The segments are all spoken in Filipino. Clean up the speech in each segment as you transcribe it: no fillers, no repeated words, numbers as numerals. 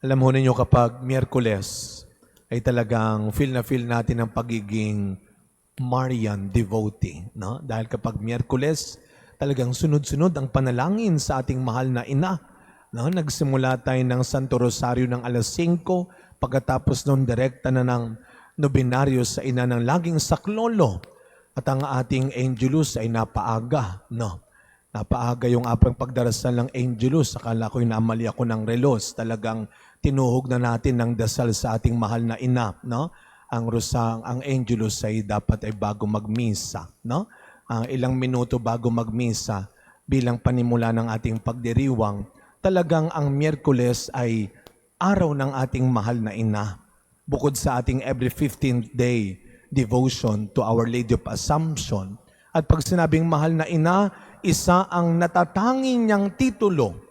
Alam ho ninyo kapag Miyerkules ay talagang feel natin ang pagiging Marian devotee. No? Dahil kapag Miyerkules, talagang sunod-sunod ang panalangin sa ating mahal na ina. No? Nagsimula tayo ng Santo Rosario ng alas 5, pagkatapos noon direkta na ng nobinaryo sa ina ng laging saklolo. At ang ating Angelus ay napaaga. No? Napaaga yung apang pagdarasal ng Angelus. Akala ko'y namali ako ng relos. Talagang tinuhog na natin ng dasal sa ating mahal na ina. No? Ang Angelus ay dapat ay bago magmisa. No? Ilang minuto bago magmisa bilang panimula ng ating pagdiriwang. Talagang ang Miyerkules ay araw ng ating mahal na ina. Bukod sa ating every 15th day devotion to Our Lady of Assumption. At pag sinabing mahal na ina, isa ang natatanging niyang titulo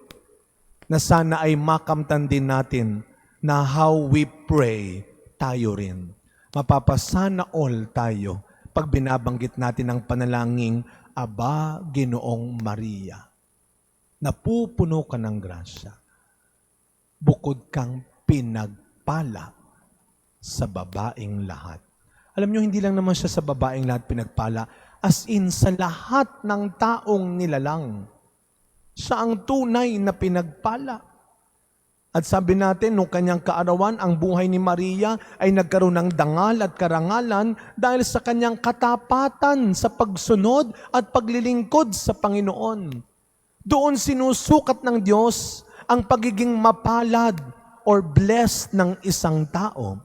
na sana ay makamtan din natin na how we pray tayo rin. Mapapasana all tayo pag binabanggit natin ang panalangin, Aba, Ginoong Maria, napupuno ka ng grasya, bukod kang pinagpala sa babaeng lahat. Alam nyo, hindi lang naman siya sa babaeng lahat pinagpala, as in sa lahat ng taong nilalang. Siya ang tunay na pinagpala. At sabi natin, nung kanyang kaarawan, ang buhay ni Maria ay nagkaroon ng dangal at karangalan dahil sa kanyang katapatan sa pagsunod at paglilingkod sa Panginoon. Doon sinusukat ng Diyos ang pagiging mapalad or blessed ng isang tao.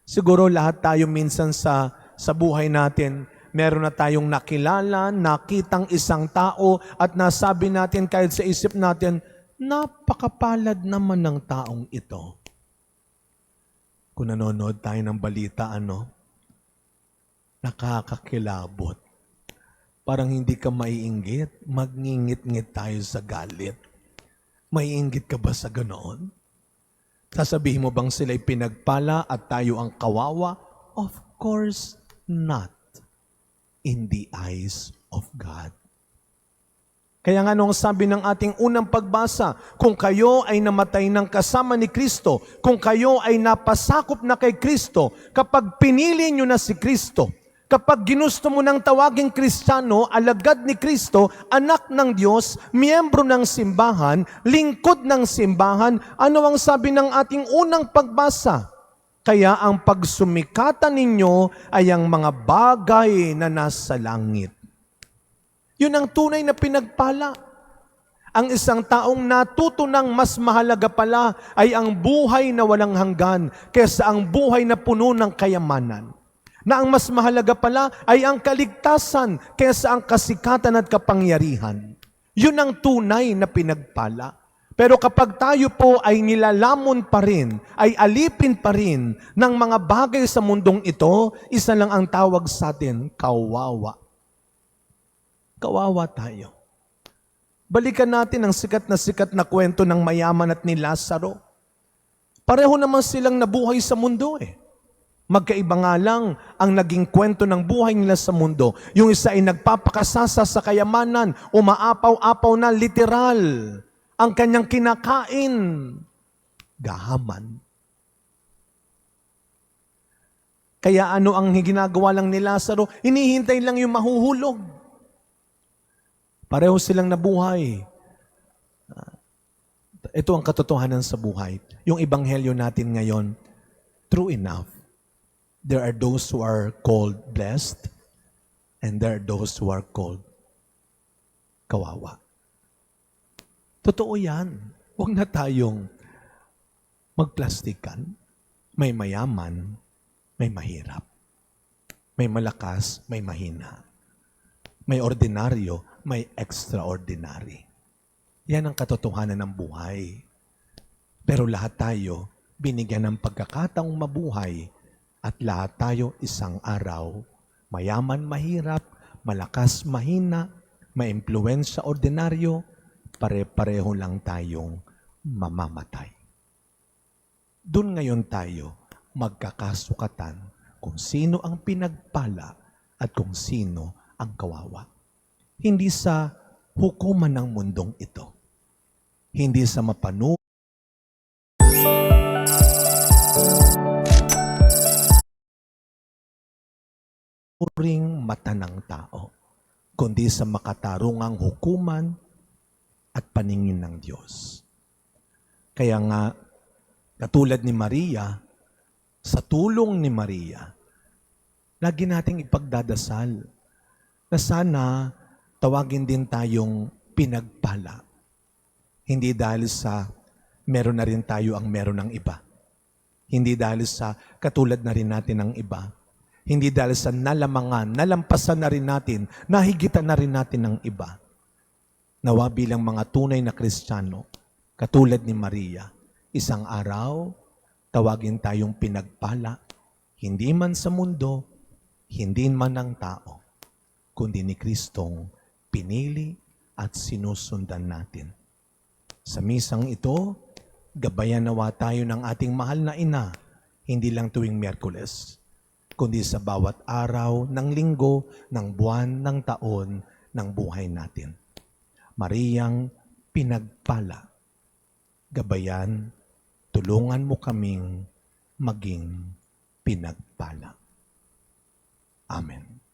Siguro lahat tayo minsan sa buhay natin, meron na tayong nakilala, nakitang isang tao at nasabi natin kahit sa isip natin, napakapalad naman ng taong ito. Kung nanonood tayo ng balita, nakakakilabot. Parang hindi ka maiinggit, magngingit-ngit tayo sa galit. Maiinggit ka ba sa ganoon? Sasabihin mo bang sila'y pinagpala at tayo ang kawawa? Of course not. In the eyes of God. Kaya nga nung sabi ng ating unang pagbasa, kung kayo ay namatay ng kasama ni Kristo, kung kayo ay napasakop na kay Kristo, kapag pinili nyo na si Kristo, kapag ginusto mo ng tawaging Kristiyano, alagad ni Kristo, anak ng Diyos, miyembro ng simbahan, lingkod ng simbahan, ano ang sabi ng ating unang pagbasa? Kaya ang pagsumikatan ninyo ay ang mga bagay na nasa langit. Yun ang tunay na pinagpala. Ang isang taong natuto ng mas mahalaga pala ay ang buhay na walang hanggan kaysa ang buhay na puno ng kayamanan. Na ang mas mahalaga pala ay ang kaligtasan kaysa ang kasikatan at kapangyarihan. Yun ang tunay na pinagpala. Pero kapag tayo po ay nilalamon pa rin, ay alipin pa rin ng mga bagay sa mundong ito, isa lang ang tawag sa atin, kawawa. Kawawa tayo. Balikan natin ang sikat na kwento ng mayaman at ni Lazaro. Pareho naman silang nabuhay sa mundo Magkaiba nga lang ang naging kwento ng buhay nila sa mundo. Yung isa ay nagpapakasasa sa kayamanan, umaapaw-apaw na literal. Ang kanyang kinakain, gahaman. Kaya ano ang ginagawa lang ni Lazaro? Hinihintay lang yung mahuhulog. Pareho silang nabuhay. Ito ang katotohanan sa buhay. Yung ebanghelyo natin ngayon, true enough. There are those who are called blessed and there are those who are called kawawa. Totoo yan. Huwag na tayong magplastikan. May mayaman, may mahirap. May malakas, may mahina. May ordinaryo, may extraordinary. Yan ang katotohanan ng buhay. Pero lahat tayo binigyan ng pagkakataong mabuhay at lahat tayo isang araw, mayaman, mahirap, malakas, mahina, may impluwensya, ordinaryo, pare-pareho lang tayong mamamatay. Doon ngayon tayo magkakasukatan kung sino ang pinagpala at kung sino ang kawawa. Hindi sa hukuman ng mundong ito. Hindi sa mapanu ring mata ng tao, kundi sa makatarungang hukuman at paningin ng Diyos. Kaya nga, katulad ni Maria, sa tulong ni Maria, lagi nating ipagdadasal na sana tawagin din tayong pinagpala. Hindi dahil sa meron na rin tayo ang meron ng iba. Hindi dahil sa katulad na rin natin ng iba. Hindi dahil sa nalamangan, nalampasan na rin natin, nahigitan na rin natin ng iba. Nawa bilang mga tunay na Kristiyano, katulad ni Maria, isang araw, tawagin tayong pinagpala, hindi man sa mundo, hindi man ng tao, kundi ni Kristong pinili at sinusundan natin. Sa misang ito, gabayan nawa tayo ng ating mahal na ina, hindi lang tuwing Miyerkules, kundi sa bawat araw ng linggo, ng buwan, ng taon, ng buhay natin. Mariyang pinagpala, gabayan, tulungan mo kaming maging pinagpala. Amen.